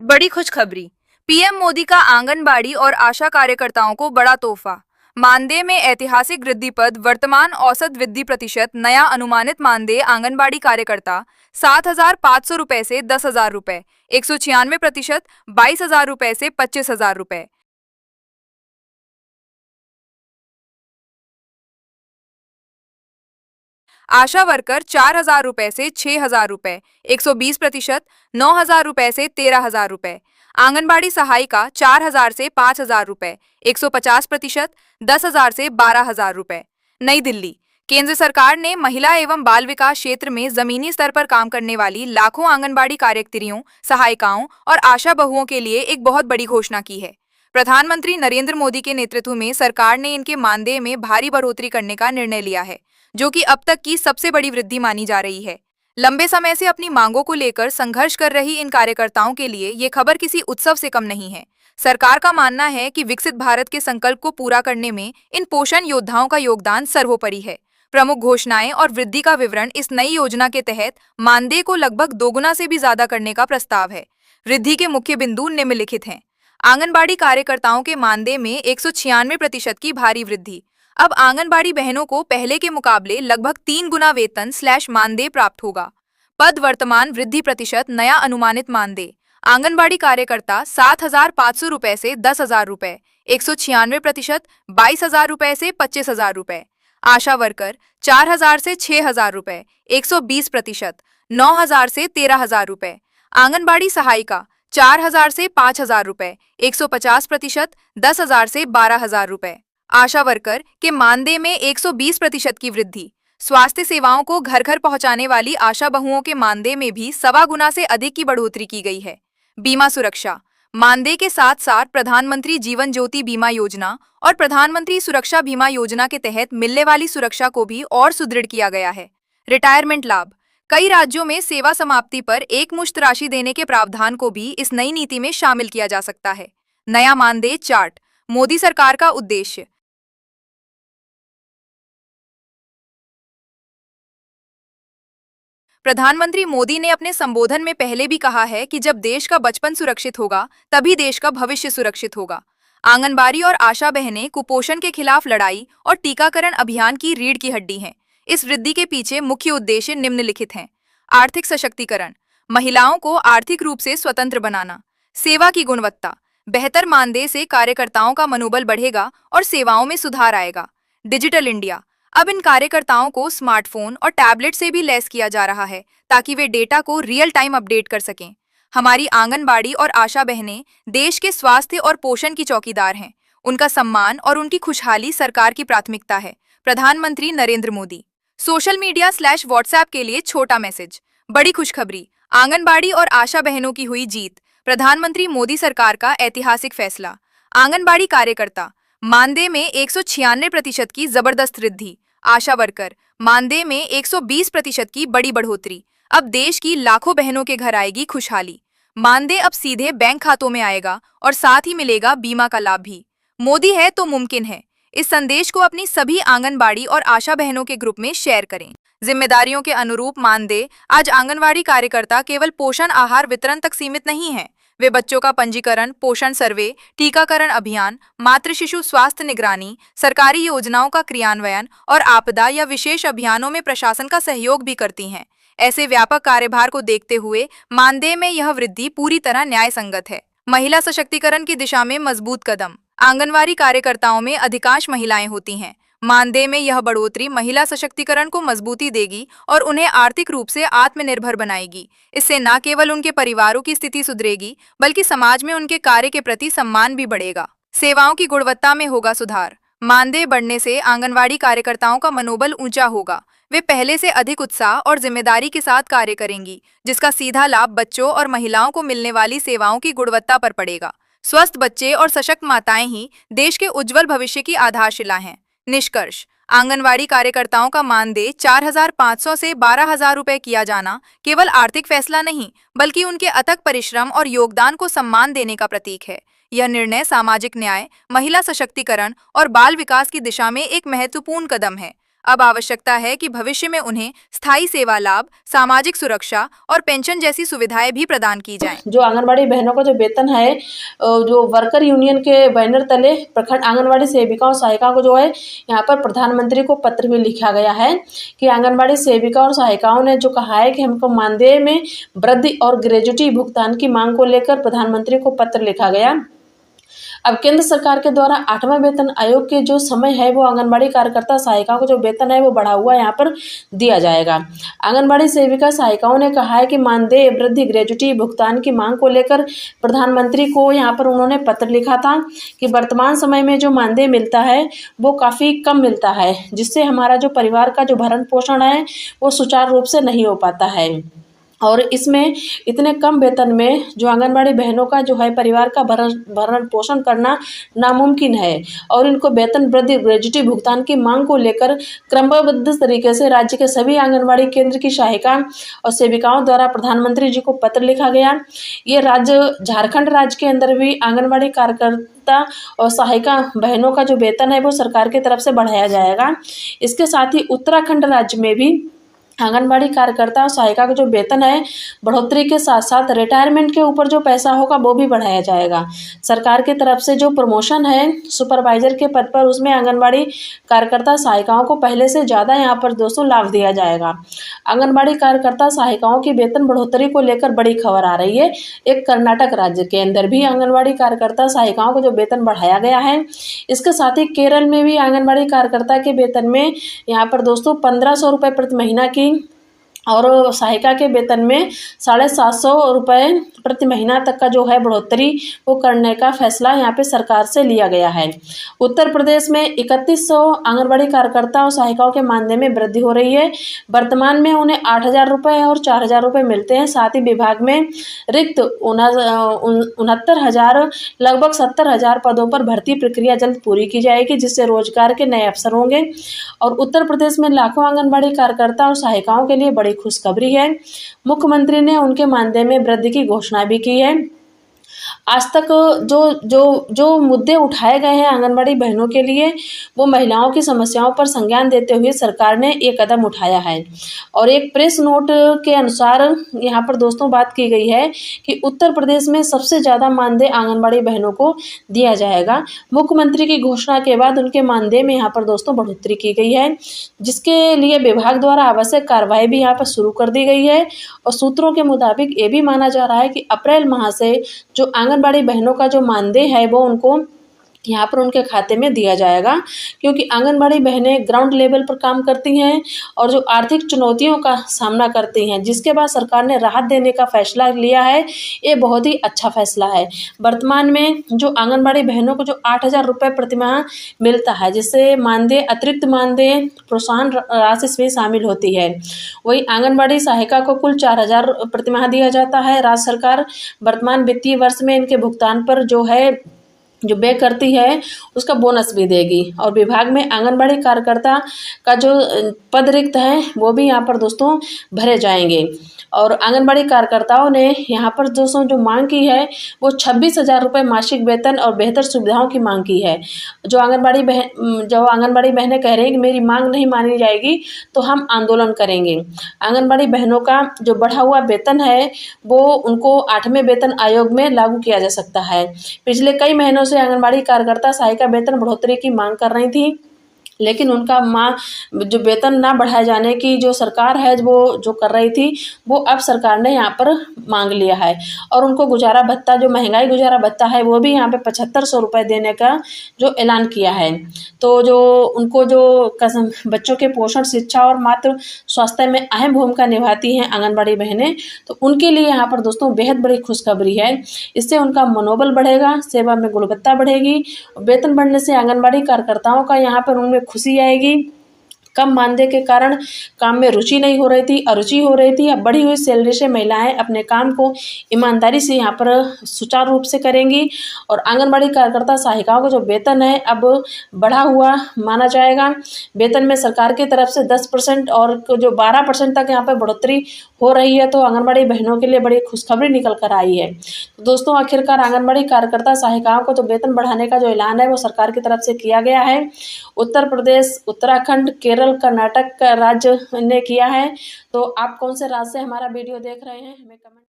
बड़ी खुशखबरी। पीएम मोदी का आंगनबाड़ी और आशा कार्यकर्ताओं को बड़ा तोहफा। मानदेय में ऐतिहासिक वृद्धि पद वर्तमान औसत वृद्धि प्रतिशत नया अनुमानित मानदेय आंगनबाड़ी कार्यकर्ता 7,500 रुपए से 10,000 रुपए, 196% 22,000 रुपए से 25,000 रुपए। आशा वर्कर 4,000 रुपए से 6,000 रुपए, 120% 9,000 रुपए से 13,000 रुपए। आंगनबाड़ी सहायिका 4,000 से 5,000 रुपए, 150% 10,000 से 12,000 रुपए। नई दिल्ली। केंद्र सरकार ने महिला एवं बाल विकास क्षेत्र में जमीनी स्तर पर काम करने वाली लाखों आंगनबाड़ी कार्यकर्तियों, सहायिकाओं और आशा बहुओं के लिए एक बहुत बड़ी घोषणा की है। प्रधानमंत्री नरेंद्र मोदी के नेतृत्व में सरकार ने इनके मानदेय में भारी बढ़ोतरी करने का निर्णय लिया है, जो कि अब तक की सबसे बड़ी वृद्धि मानी जा रही है। लंबे समय से अपनी मांगों को लेकर संघर्ष कर रही इन कार्यकर्ताओं के लिए ये खबर किसी उत्सव से कम नहीं है। सरकार का मानना है कि विकसित भारत के संकल्प को पूरा करने में इन पोषण योद्धाओं का योगदान सर्वोपरि है। प्रमुख घोषणाएं और वृद्धि का विवरण। इस नई योजना के तहत मानदेय को लगभग दोगुना से भी ज्यादा करने का प्रस्ताव है। वृद्धि के मुख्य बिंदु निम्नलिखित हैं। आंगनबाड़ी कार्यकर्ताओं के मानदेय में 196% की भारी वृद्धि। अब आंगनबाड़ी बहनों को पहले के मुकाबले लगभग 3 गुना वेतन / मानदेय प्राप्त होगा। पद वर्तमान वृद्धि प्रतिशत नया अनुमानित मानदेय। आंगनबाड़ी कार्यकर्ता 7,500 रुपए से 10,000 रुपए, 196% 22,000 रुपए से 25,000 रुपए। आशा वर्कर 4,000 से 6,000 रुपए, 120% 9,000 से 13,000 रुपए। आंगनबाड़ी सहायिका 4,000 से 5,000 रुपए, 150% 10,000 से 12,000 रुपए। आशा वर्कर के मानदेय में 120% की वृद्धि। स्वास्थ्य सेवाओं को घर घर पहुंचाने वाली आशा बहुओं के मानदेय में भी 1.25 गुना से अधिक की बढ़ोतरी की गई है। बीमा सुरक्षा। मानदेय के साथ साथ प्रधानमंत्री जीवन ज्योति बीमा योजना और प्रधानमंत्री सुरक्षा बीमा योजना के तहत मिलने वाली सुरक्षा को भी और सुदृढ़ किया गया है। रिटायरमेंट लाभ। कई राज्यों में सेवा समाप्ति पर एकमुश्त राशि देने के प्रावधान को भी इस नई नीति में शामिल किया जा सकता है। नया मानदेय चार्ट। मोदी सरकार का उद्देश्य। प्रधानमंत्री मोदी ने अपने संबोधन में पहले भी कहा है कि जब देश का बचपन सुरक्षित होगा, तभी देश का भविष्य सुरक्षित होगा। आंगनबाड़ी और आशा बहनें कुपोषण के खिलाफ लड़ाई और टीकाकरण अभियान की रीढ़ की हड्डी हैं। इस वृद्धि के पीछे मुख्य उद्देश्य निम्नलिखित हैं। आर्थिक सशक्तिकरण। महिलाओं को आर्थिक रूप से स्वतंत्र बनाना। सेवा की गुणवत्ता। बेहतर मानदेय से कार्यकर्ताओं का मनोबल बढ़ेगा और सेवाओं में सुधार आएगा। Digital India. अब इन कार्यकर्ताओं को स्मार्टफोन और टैबलेट से भी लैस किया जा रहा है, ताकि वे डेटा को रियल टाइम अपडेट कर सकें। हमारी आंगनबाड़ी और आशा बहनें देश के स्वास्थ्य और पोषण की चौकीदार हैं। उनका सम्मान और उनकी खुशहाली सरकार की प्राथमिकता है। प्रधानमंत्री Narendra Modi. Social media / WhatsApp के लिए छोटा मैसेज। बड़ी खुशखबरी। आंगनबाड़ी और आशा बहनों की हुई जीत। प्रधानमंत्री मोदी सरकार का ऐतिहासिक फैसला। आंगनबाड़ी कार्यकर्ता मानदेय में 196% की जबरदस्त वृद्धि। आशा वर्कर मानदेय में 120% की बड़ी बढ़ोतरी। अब देश की लाखों बहनों के घर आएगी खुशहाली। मानदेय अब सीधे बैंक खातों में आएगा और साथ ही मिलेगा बीमा का लाभ भी। मोदी है तो मुमकिन है। इस संदेश को अपनी सभी आंगनबाड़ी और आशा बहनों के ग्रुप में शेयर करें। जिम्मेदारियों के अनुरूप मानदेय। आज आंगनबाड़ी कार्यकर्ता केवल पोषण आहार वितरण तक सीमित नहीं है। वे बच्चों का पंजीकरण, पोषण सर्वे, टीकाकरण अभियान, मातृ शिशु स्वास्थ्य निगरानी, सरकारी योजनाओं का क्रियान्वयन और आपदा या विशेष अभियानों में प्रशासन का सहयोग भी करती हैं। ऐसे व्यापक कार्यभार को देखते हुए मानदेय में यह वृद्धि पूरी तरह न्याय संगत है। महिला सशक्तिकरण की दिशा में मजबूत कदम। आंगनवाड़ी कार्यकर्ताओं में अधिकांश महिलाएं होती हैं। मानदेय में यह बढ़ोतरी महिला सशक्तिकरण को मजबूती देगी और उन्हें आर्थिक रूप से आत्मनिर्भर बनाएगी। इससे न केवल उनके परिवारों की स्थिति सुधरेगी, बल्कि समाज में उनके कार्य के प्रति सम्मान भी बढ़ेगा। सेवाओं की गुणवत्ता में होगा सुधार। मानदेय बढ़ने से आंगनवाड़ी कार्यकर्ताओं का मनोबल ऊंचा होगा। वे पहले से अधिक उत्साह और जिम्मेदारी के साथ कार्य करेंगी, जिसका सीधा लाभ बच्चों और महिलाओं को मिलने वाली सेवाओं की गुणवत्ता पर पड़ेगा। स्वस्थ बच्चे और सशक्त माताएं ही देश के उज्जवल भविष्य की आधारशिला हैं। निष्कर्ष। आंगनवाड़ी कार्यकर्ताओं का मानदेय 4,500 से 12,000 रुपए किया जाना केवल आर्थिक फैसला नहीं, बल्कि उनके अथक परिश्रम और योगदान को सम्मान देने का प्रतीक है। यह निर्णय सामाजिक न्याय, महिला सशक्तिकरण और बाल विकास की दिशा में एक महत्वपूर्ण कदम है। अब आवश्यकता है कि भविष्य में उन्हें स्थायी सेवा लाभ, सामाजिक सुरक्षा और पेंशन जैसी सुविधाएं भी प्रदान की जाएं। जो आंगनबाड़ी बहनों का जो वेतन है, जो वर्कर यूनियन के बैनर तले प्रखंड आंगनबाड़ी सेविकाओं सहायिकाओं को जो है यहाँ पर प्रधानमंत्री को पत्र भी लिखा गया है कि आंगनबाड़ी सेविका और सहायिकाओं ने जो कहा है कि हमको मानदेय में वृद्धि और ग्रेजुटी भुगतान की मांग को लेकर प्रधानमंत्री को पत्र लिखा गया। अब केंद्र सरकार के द्वारा 8वां वेतन आयोग के जो समय है वो आंगनबाड़ी कार्यकर्ता सहायिकाओं को जो वेतन है वो बढ़ा हुआ यहाँ पर दिया जाएगा। आंगनबाड़ी सेविका सहायिकाओं ने कहा है कि मानदेय वृद्धि ग्रेजुटी भुगतान की मांग को लेकर प्रधानमंत्री को यहाँ पर उन्होंने पत्र लिखा था कि वर्तमान समय में जो मानदेय मिलता है वो काफ़ी कम मिलता है, जिससे हमारा जो परिवार का जो भरण पोषण है वो सुचारू रूप से नहीं हो पाता है। और इसमें इतने कम वेतन में जो आंगनबाड़ी बहनों का जो है परिवार का भरण पोषण करना नामुमकिन है और इनको वेतन वृद्धि ग्रेजुटी भुगतान की मांग को लेकर क्रमबद्ध तरीके से राज्य के सभी आंगनबाड़ी केंद्र की सहायिका और सेविकाओं द्वारा प्रधानमंत्री जी को पत्र लिखा गया। ये राज्य झारखंड राज्य के अंदर भी आंगनबाड़ी कार्यकर्ता और सहायिका बहनों का जो वेतन है वो सरकार की तरफ से बढ़ाया जाएगा। इसके साथ ही उत्तराखंड राज्य में भी आंगनबाड़ी कार्यकर्ता और सहायिका का जो वेतन है बढ़ोतरी के साथ साथ रिटायरमेंट के ऊपर जो पैसा होगा वो भी बढ़ाया जाएगा। सरकार की तरफ से जो प्रमोशन है सुपरवाइजर के पद पर, उसमें आंगनबाड़ी कार्यकर्ता सहायिकाओं को पहले से ज़्यादा यहाँ पर 200 लाभ दिया जाएगा। आंगनबाड़ी कार्यकर्ता सहायिकाओं की वेतन बढ़ोतरी को लेकर बड़ी खबर आ रही है। एक कर्नाटक राज्य के अंदर भी आंगनबाड़ी कार्यकर्ता सहायिकाओं को जो वेतन बढ़ाया गया है। इसके साथ ही केरल में भी आंगनबाड़ी कार्यकर्ता के वेतन में यहाँ पर दोस्तों 1500 रुपये प्रति महीना की और सहायिका के वेतन में 750 रुपये प्रति महीना तक का जो है बढ़ोतरी वो करने का फैसला यहाँ पे सरकार से लिया गया है। उत्तर प्रदेश में 3100 आंगनबाड़ी कार्यकर्ता और सहायिकाओं के मानदेय में वृद्धि हो रही है। वर्तमान में उन्हें 8000 रुपये और 4000 रुपये मिलते हैं। साथ ही विभाग में रिक्त 69,000 लगभग 70,000 पदों पर भर्ती प्रक्रिया जल्द पूरी की जाएगी, जिससे रोजगार के नए अवसर होंगे। और उत्तर प्रदेश में लाखों आंगनबाड़ी कार्यकर्ता और सहायिकाओं के लिए बड़ी खुशखबरी है। मुख्यमंत्री ने उनके मानदेय में वृद्धि की घोषणा भी की है। आज तक जो जो जो मुद्दे उठाए गए हैं आंगनबाड़ी बहनों के लिए, वो महिलाओं की समस्याओं पर संज्ञान देते हुए सरकार ने ये कदम उठाया है। और एक प्रेस नोट के अनुसार यहाँ पर दोस्तों बात की गई है कि उत्तर प्रदेश में सबसे ज़्यादा मानदेय आंगनबाड़ी बहनों को दिया जाएगा। मुख्यमंत्री की घोषणा के बाद उनके मानदेय में यहाँ पर दोस्तों बढ़ोतरी की गई है, जिसके लिए विभाग द्वारा आवश्यक कार्रवाई भी यहाँ पर शुरू कर दी गई है। और सूत्रों के मुताबिक ये भी माना जा रहा है कि अप्रैल माह से जो आंगनबाड़ी बहनों का जो मानदेय है वो उनको यहाँ पर उनके खाते में दिया जाएगा, क्योंकि आंगनबाड़ी बहनें ग्राउंड लेवल पर काम करती हैं और जो आर्थिक चुनौतियों का सामना करती हैं, जिसके बाद सरकार ने राहत देने का फैसला लिया है। ये बहुत ही अच्छा फैसला है। वर्तमान में जो आंगनबाड़ी बहनों को जो 8000 रुपये प्रतिमाह मिलता है, जिससे मानदेय अतिरिक्त मानदेय प्रोत्साहन राशि इसमें शामिल होती है। वही आंगनबाड़ी सहायिका को कुल 4000 प्रतिमाह दिया जाता है। राज्य सरकार वर्तमान वित्तीय वर्ष में इनके भुगतान पर जो है जो व्यय करती है उसका बोनस भी देगी। और विभाग में आंगनबाड़ी कार्यकर्ता का जो पद रिक्त है वो भी यहाँ पर दोस्तों भरे जाएंगे। और आंगनबाड़ी कार्यकर्ताओं ने यहाँ पर दोस्तों जो मांग की है वो 26,000 रुपये मासिक वेतन और बेहतर सुविधाओं की मांग की है। जो आंगनबाड़ी बहनें कह रही हैं कि मेरी मांग नहीं मानी जाएगी तो हम आंदोलन करेंगे। आंगनबाड़ी बहनों का जो बढ़ा हुआ वेतन है वो उनको 8वें वेतन आयोग में लागू किया जा सकता है। पिछले कई महीनों से आंगनबाड़ी कार्यकर्ता सहायिका वेतन बढ़ोतरी की मांग कर रही थी, लेकिन उनका जो वेतन ना बढ़ाए जाने की जो सरकार है वो जो कर रही थी, वो अब सरकार ने यहाँ पर मांग लिया है। और उनको गुजारा भत्ता, जो महंगाई गुजारा भत्ता है, वो भी यहाँ पे 7500 रुपये देने का जो ऐलान किया है। तो जो उनको जो बच्चों के पोषण, शिक्षा और मातृ स्वास्थ्य में अहम भूमिका निभाती हैं आंगनबाड़ी बहनें, तो उनके लिए यहाँ पर दोस्तों बेहद बड़ी खुशखबरी है। इससे उनका मनोबल बढ़ेगा, सेवा में गुणवत्ता बढ़ेगी। वेतन बढ़ने से आंगनबाड़ी कार्यकर्ताओं का यहाँ पर उनमें खुशी आएगी। कम मानदेय के कारण काम में रुचि नहीं हो रही थी, अरुचि हो रही थी। अब बढ़ी हुई सैलरी से महिलाएं अपने काम को ईमानदारी से यहाँ पर सुचारू रूप से करेंगी। और आंगनबाड़ी कार्यकर्ता सहायिकाओं का जो वेतन है अब बढ़ा हुआ माना जाएगा। वेतन में सरकार की तरफ से 10% और जो 12% तक यहाँ पर बढ़ोतरी हो रही है, तो आंगनबाड़ी बहनों के लिए बड़ी खुशखबरी निकल कर आई है। तो दोस्तों आखिरकार आंगनबाड़ी कार्यकर्ता सहायिकाओं को तो वेतन बढ़ाने का जो ऐलान है वो सरकार की तरफ से किया गया है। उत्तर प्रदेश, उत्तराखंड, केरल केरल कर्नाटक राज्य ने किया है। तो आप कौन से राज्य से हमारा वीडियो देख रहे हैं हमें कमेंट